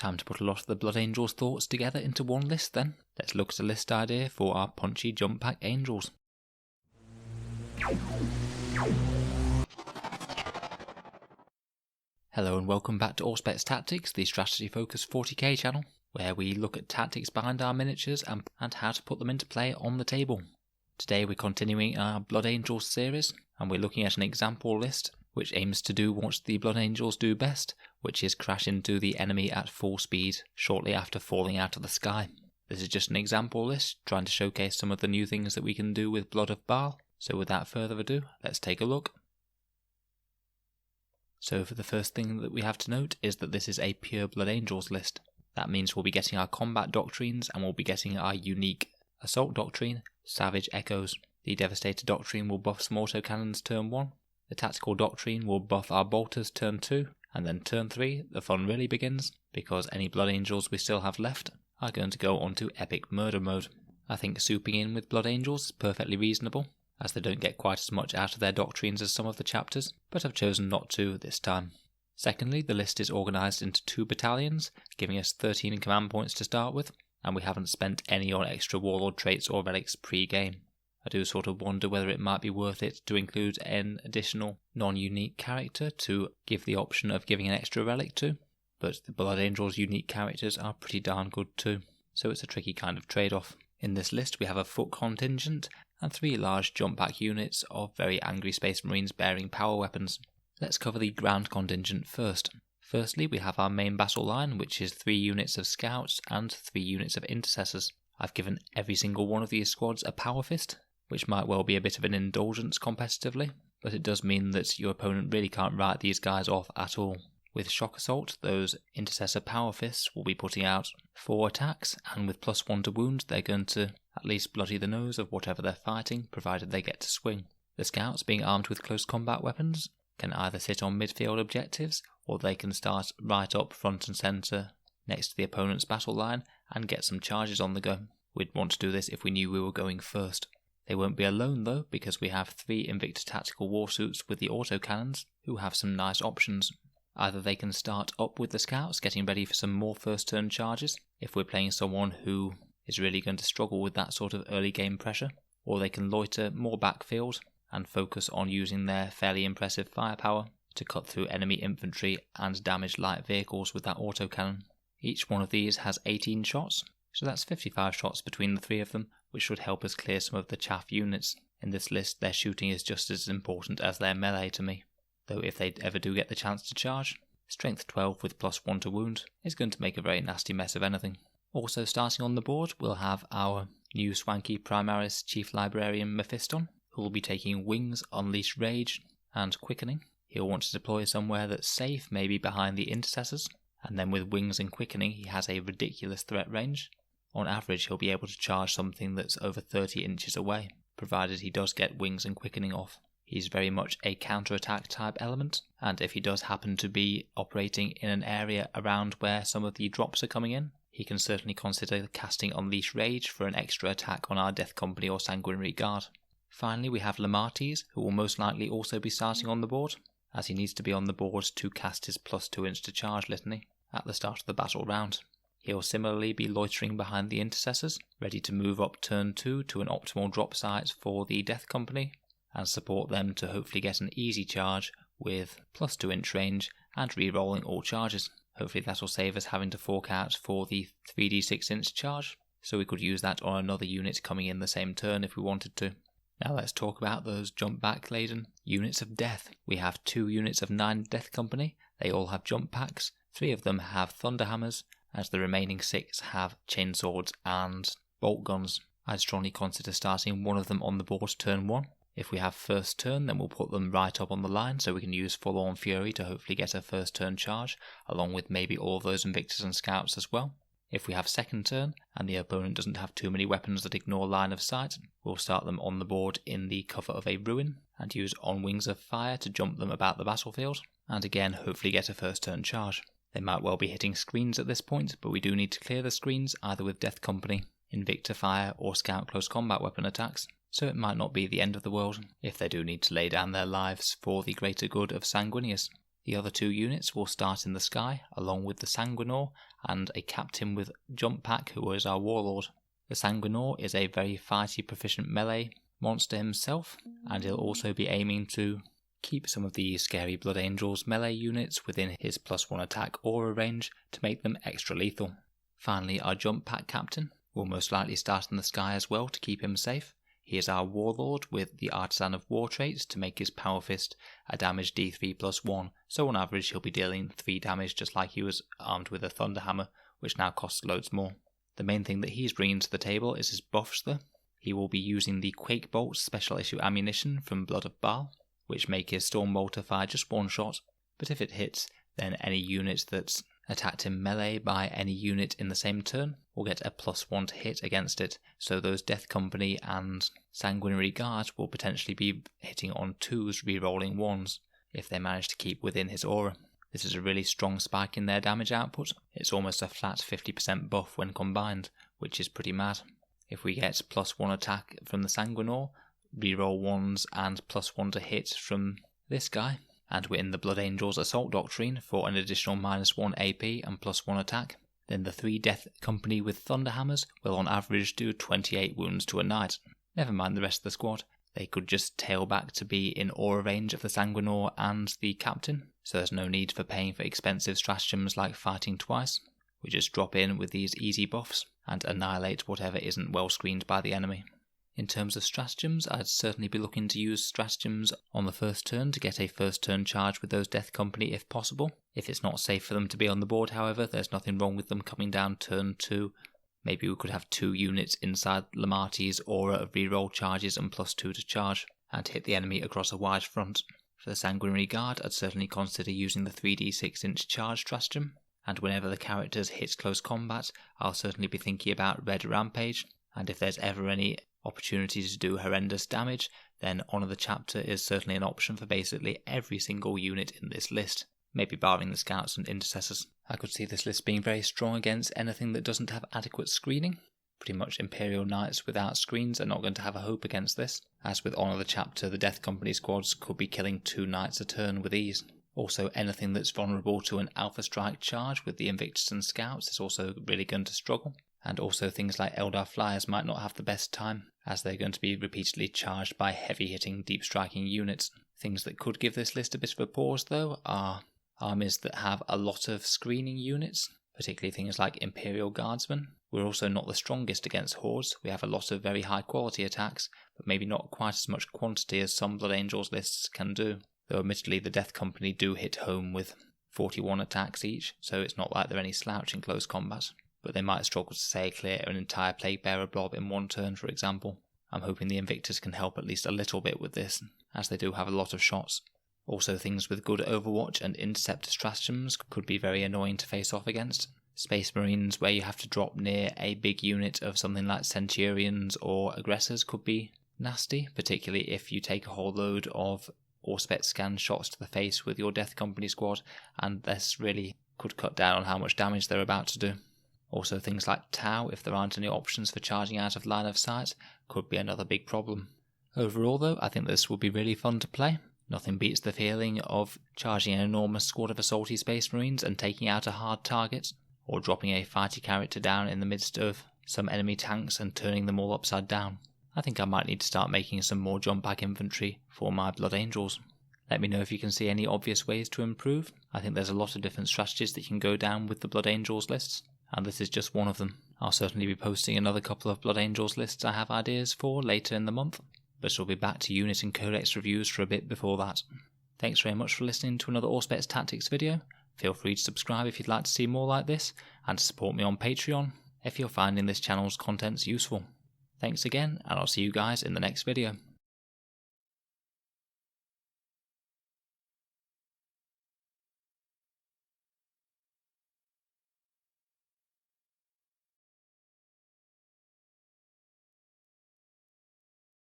Time to put a lot of the Blood Angels' thoughts together into one list then. Let's look at a list idea for our punchy jump pack angels. Hello and welcome back to Auspex Tactics, the strategy focused 40k channel, where we look at tactics behind our miniatures and how to put them into play on the table. Today we're continuing our Blood Angels series, and we're looking at an example list which aims to do what the Blood Angels do best, which is crash into the enemy at full speed shortly after falling out of the sky. This is just an example list, trying to showcase some of the new things that we can do with Blood of Baal. So without further ado, let's take a look. So for the first thing that we have to note is that this is a pure Blood Angels list. That means we'll be getting our combat doctrines and we'll be getting our unique assault doctrine, Savage Echoes. The Devastator doctrine will buff some autocannons turn 1. The tactical doctrine will buff our bolters turn 2, and then turn 3 the fun really begins, because any Blood Angels we still have left are going to go onto epic murder mode. I think souping in with Blood Angels is perfectly reasonable, as they don't get quite as much out of their doctrines as some of the chapters, but I've chosen not to this time. Secondly, the list is organised into 2 battalions, giving us 13 command points to start with, and we haven't spent any on extra warlord traits or relics pre-game. I do sort of wonder whether it might be worth it to include an additional non-unique character to give the option of giving an extra relic to, but the Blood Angels' unique characters are pretty darn good too, so it's a tricky kind of trade-off. In this list we have a foot contingent and 3 large jump back units of very angry Space Marines bearing power weapons. Let's cover the ground contingent first. Firstly, we have our main battle line, which is 3 units of scouts and 3 units of intercessors. I've given every single one of these squads a power fist, which might well be a bit of an indulgence competitively, but it does mean that your opponent really can't write these guys off at all. With Shock Assault, those intercessor power fists will be putting out 4 attacks, and with +1 to wound, they're going to at least bloody the nose of whatever they're fighting, provided they get to swing. The scouts, being armed with close combat weapons, can either sit on midfield objectives, or they can start right up front and centre next to the opponent's battle line and get some charges on the go. We'd want to do this if we knew we were going first. They won't be alone though, because we have 3 Invicta Tactical Warsuits with the autocannons, who have some nice options. Either they can start up with the scouts, getting ready for some more first turn charges, if we're playing someone who is really going to struggle with that sort of early game pressure, or they can loiter more backfield and focus on using their fairly impressive firepower to cut through enemy infantry and damage light vehicles with that autocannon. Each one of these has 18 shots, so that's 55 shots between the 3 of them, which should help us clear some of the chaff units. In this list, their shooting is just as important as their melee to me, though if they ever do get the chance to charge, strength 12 with +1 to wound is going to make a very nasty mess of anything. Also starting on the board, we'll have our new swanky Primaris Chief Librarian Mephiston, who will be taking Wings, Unleash Rage and Quickening. He'll want to deploy somewhere that's safe, maybe behind the intercessors, and then with Wings and Quickening he has a ridiculous threat range. On average he'll be able to charge something that's over 30 inches away, provided he does get Wings and Quickening off. He's very much a counter-attack type element, and if he does happen to be operating in an area around where some of the drops are coming in, he can certainly consider casting Unleash Rage for an extra attack on our Death Company or Sanguinary Guard. Finally we have Lamartes, who will most likely also be starting on the board, as he needs to be on the board to cast his +2 inch to charge litany at the start of the battle round. He'll similarly be loitering behind the intercessors, ready to move up turn 2 to an optimal drop site for the Death Company, and support them to hopefully get an easy charge with +2 inch range and re-rolling all charges. Hopefully that will save us having to fork out for the 3d6 inch charge, so we could use that on another unit coming in the same turn if we wanted to. Now let's talk about those jump back laden units of death. We have 2 units of 9 Death Company, they all have jump packs, 3 of them have Thunderhammers, as the remaining 6 have chainswords and bolt guns. I'd strongly consider starting one of them on the board turn 1. If we have first turn, then we'll put them right up on the line so we can use Forlorn Fury to hopefully get a first turn charge, along with maybe all of those Invictus and Scouts as well. If we have second turn, and the opponent doesn't have too many weapons that ignore line of sight, we'll start them on the board in the cover of a ruin, and use On Wings of Fire to jump them about the battlefield, and again hopefully get a first turn charge. They might well be hitting screens at this point, but we do need to clear the screens either with Death Company, Invicta Fire or Scout close combat weapon attacks, so it might not be the end of the world if they do need to lay down their lives for the greater good of Sanguinius. The other 2 units will start in the sky, along with the Sanguinor and a captain with jump pack who is our warlord. The Sanguinor is a very fighty proficient melee monster himself, and he'll also be aiming to keep some of the scary Blood Angels melee units within his +1 attack aura range to make them extra lethal. Finally, our jump pack captain will most likely start in the sky as well to keep him safe. He is our warlord with the Artisan of War traits to make his Power Fist a damage D3 +1, so on average he'll be dealing 3 damage just like he was armed with a Thunder Hammer, which now costs loads more. The main thing that he's bringing to the table is his buffs though. He will be using the Quake Bolt special issue ammunition from Blood of Baal, which make his Storm Bolter fire just one shot, but if it hits, then any unit that's attacked him melee by any unit in the same turn will get a +1 to hit against it, so those Death Company and Sanguinary Guards will potentially be hitting on 2s re-rolling 1s if they manage to keep within his aura. This is a really strong spike in their damage output. It's almost a flat 50% buff when combined, which is pretty mad. If we get +1 attack from the Sanguinor, reroll 1s and +1 to hit from this guy, and we're in the Blood Angels Assault Doctrine for an additional -1 AP and +1 attack, then the 3 Death Company with Thunder Hammers will on average do 28 wounds to a knight. Never mind the rest of the squad. They could just tail back to be in aura range of the Sanguinor and the captain, so there's no need for paying for expensive stratagems like fighting twice. We just drop in with these easy buffs and annihilate whatever isn't well screened by the enemy. In terms of stratagems, I'd certainly be looking to use stratagems on the first turn to get a first turn charge with those Death Company if possible. If it's not safe for them to be on the board, however, there's nothing wrong with them coming down turn 2. Maybe we could have 2 units inside Lamarti's aura of reroll charges and +2 to charge, and hit the enemy across a wide front. For the Sanguinary Guard, I'd certainly consider using the 3d6-inch charge stratagem, and whenever the characters hit close combat, I'll certainly be thinking about Red Rampage, and if there's ever any opportunity to do horrendous damage, then Honor the Chapter is certainly an option for basically every single unit in this list, maybe barring the Scouts and Intercessors. I could see this list being very strong against anything that doesn't have adequate screening. Pretty much Imperial Knights without screens are not going to have a hope against this. As with Honor the Chapter, the Death Company squads could be killing 2 knights a turn with ease. Also, anything that's vulnerable to an Alpha Strike charge with the Invictus and Scouts is also really going to struggle. And also things like Eldar Flyers might not have the best time, as they're going to be repeatedly charged by heavy-hitting, deep-striking units. Things that could give this list a bit of a pause, though, are armies that have a lot of screening units, particularly things like Imperial Guardsmen. We're also not the strongest against Hordes. We have a lot of very high-quality attacks, but maybe not quite as much quantity as some Blood Angels lists can do. Though admittedly the Death Company do hit home with 41 attacks each, so it's not like they're any slouch in close combat. But they might struggle to say clear an entire Plague Bearer blob in one turn, for example. I'm hoping the Invictus can help at least a little bit with this, as they do have a lot of shots. Also, things with good Overwatch and Interceptor stratagems could be very annoying to face off against. Space Marines, where you have to drop near a big unit of something like Centurions or Aggressors, could be nasty, particularly if you take a whole load of Auspex scan shots to the face with your Death Company squad, and this really could cut down on how much damage they're about to do. Also, things like Tau, if there aren't any options for charging out of line of sight, could be another big problem. Overall though, I think this will be really fun to play. Nothing beats the feeling of charging an enormous squad of assaulty Space Marines and taking out a hard target, or dropping a fighty character down in the midst of some enemy tanks and turning them all upside down. I think I might need to start making some more jump back infantry for my Blood Angels. Let me know if you can see any obvious ways to improve. I think there's a lot of different strategies that you can go down with the Blood Angels lists, and this is just one of them. I'll certainly be posting another couple of Blood Angels lists I have ideas for later in the month, but we'll be back to unit and codex reviews for a bit before that. Thanks very much for listening to another Auspex Tactics video. Feel free to subscribe if you'd like to see more like this, and to support me on Patreon if you're finding this channel's contents useful. Thanks again, and I'll see you guys in the next video.